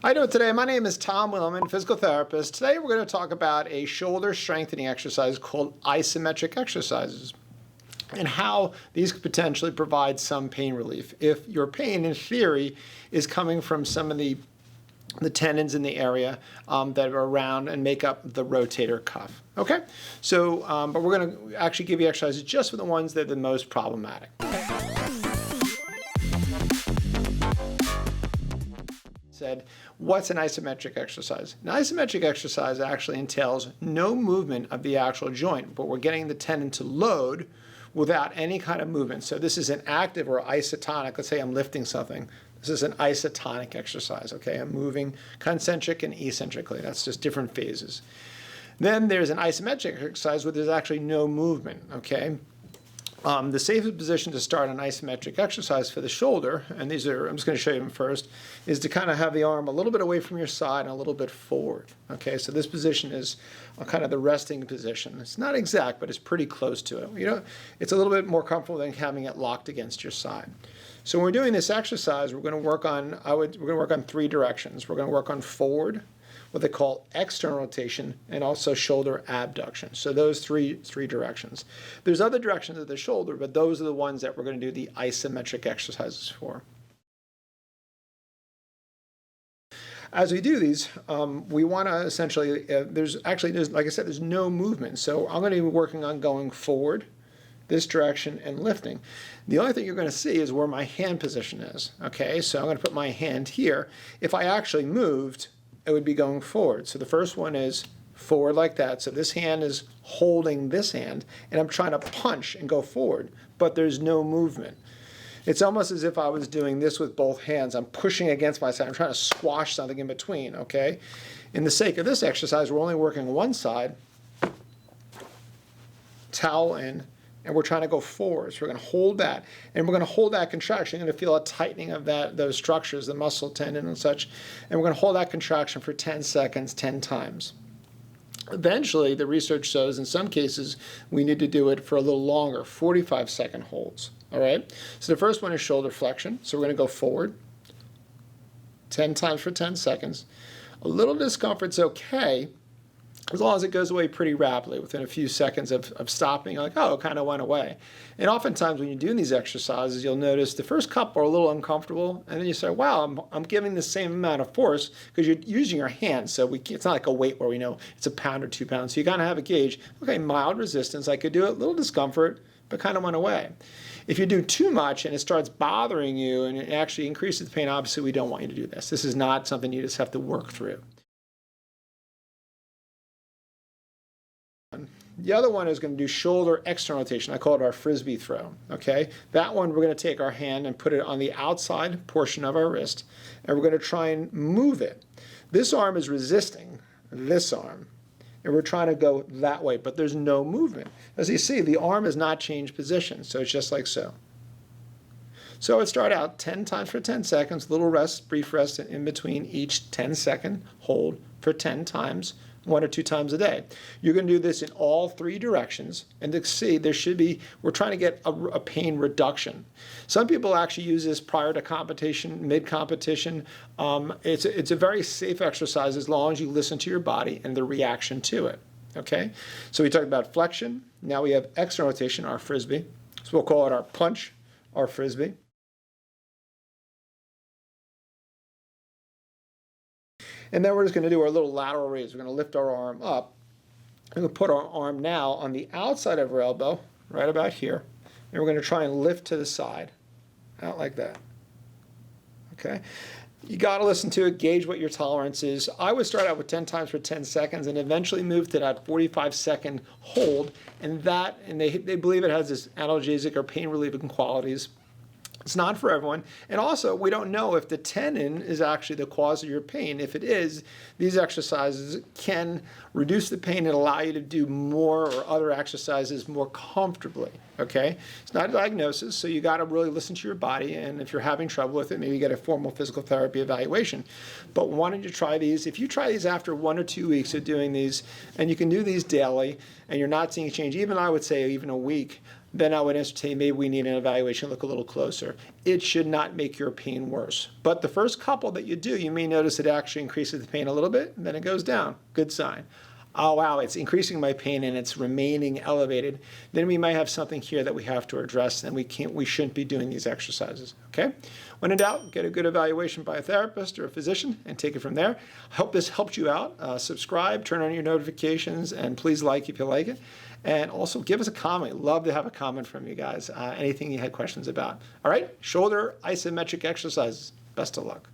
How you doing today? My name is Tom Williman, physical therapist. Today we're going to talk about a shoulder strengthening exercise called isometric exercises and how these could potentially provide some pain relief. If your pain, in theory, is coming from some of the tendons in the area that are around and make up the rotator cuff. Okay? So, but we're going to actually give you exercises just for the ones that are the most problematic. Said, what's an isometric exercise? An isometric exercise actually entails no movement of the actual joint, but we're getting the tendon to load without any kind of movement. So this is an active or isotonic. Let's say I'm lifting something. This is an isotonic exercise, okay? I'm moving concentric and eccentrically. That's just different phases. Then there's an isometric exercise where there's actually no movement, okay? The safest position to start an isometric exercise for the shoulder, and these are, I'm just going to show you them first, is to kind of have the arm a little bit away from your side and a little bit forward. Okay, so this position is kind of the resting position. It's not exact, but it's pretty close to it. You know, it's a little bit more comfortable than having it locked against your side. So when we're doing this exercise, we're going to work on, we're going to work on three directions. We're going to work on forward, what they call external rotation, and also shoulder abduction. So those three directions. There's other directions of the shoulder, but those are the ones that we're going to do the isometric exercises for. As we do these, we want to essentially, there's like I said, there's no movement. So I'm going to be working on going forward, this direction, and lifting. The only thing you're going to see is where my hand position is. Okay, so I'm going to put my hand here. If I actually moved, it would be going forward. So the first one is forward like that. So this hand is holding this hand, and I'm trying to punch and go forward, but there's no movement. It's almost as if I was doing this with both hands. I'm pushing against my side. I'm trying to squash something in between, okay? In the sake of this exercise, we're only working one side, towel in, and we're trying to go forward. So we're going to hold that, and we're going to hold that contraction. You're going to feel a tightening of those structures, the muscle tendon and such, and we're going to hold that contraction for 10 seconds, 10 times. Eventually, the research shows in some cases we need to do it for a little longer, 45-second holds. All right? So the first one is shoulder flexion. So we're going to go forward 10 times for 10 seconds. A little discomfort's okay, as long as it goes away pretty rapidly within a few seconds of stopping. You're like, oh, it kind of went away. And oftentimes when you're doing these exercises, you'll notice the first couple are a little uncomfortable, and then you say, wow, I'm giving the same amount of force because you're using your hands. So it's not like a weight where we know it's a pound or 2 pounds. So you kind of have a gauge. Okay, mild resistance, I could do it, little discomfort, but kind of went away. If you do too much and it starts bothering you and it actually increases the pain, obviously we don't want you to do this. This is not something you just have to work through. The other one is going to do shoulder external rotation. I call it our frisbee throw. Okay, that one we're going to take our hand and put it on the outside portion of our wrist, and we're going to try and move it. This arm is resisting this arm, and we're trying to go that way, but there's no movement. As you see, the arm has not changed position, so it's just like so. So I would start out 10 times for 10 seconds, little rest, brief rest in between each 10-second hold for 10 times. 1 or 2 times a day. You're going to do this in all three directions, and to see there should be, we're trying to get a pain reduction. Some people actually use this prior to competition, mid-competition. It's a very safe exercise as long as you listen to your body and the reaction to it. Okay, so we talked about flexion. Now we have external rotation, our frisbee. So we'll call it our punch, our frisbee. And then we're just going to do our little lateral raise. We're going to lift our arm up. We're going to put our arm now on the outside of our elbow, right about here. And we're going to try and lift to the side, out like that. Okay? You got to listen to it, gauge what your tolerance is. I would start out with 10 times for 10 seconds and eventually move to that 45-second hold. And they believe it has this analgesic or pain relieving qualities. It's not for everyone. And also, we don't know if the tendon is actually the cause of your pain. If it is, these exercises can reduce the pain and allow you to do more or other exercises more comfortably, okay? It's not a diagnosis, so you got to really listen to your body, and if you're having trouble with it, maybe get a formal physical therapy evaluation. But why don't you try these? If you try these after 1 or 2 weeks of doing these, and you can do these daily, and you're not seeing a change, even I would say even a week, then I would entertain maybe we need an evaluation, look a little closer. It should not make your pain worse. But the first couple that you do, you may notice it actually increases the pain a little bit, and then it goes down. Good sign. Oh, wow, it's increasing my pain and it's remaining elevated. Then we might have something here that we have to address, and we shouldn't be doing these exercises, okay? When in doubt, get a good evaluation by a therapist or a physician and take it from there. I hope this helped you out. Subscribe, turn on your notifications, and please like if you like it. And also give us a comment. Love to have a comment from you guys. Anything you had questions about. All right, shoulder isometric exercises. Best of luck.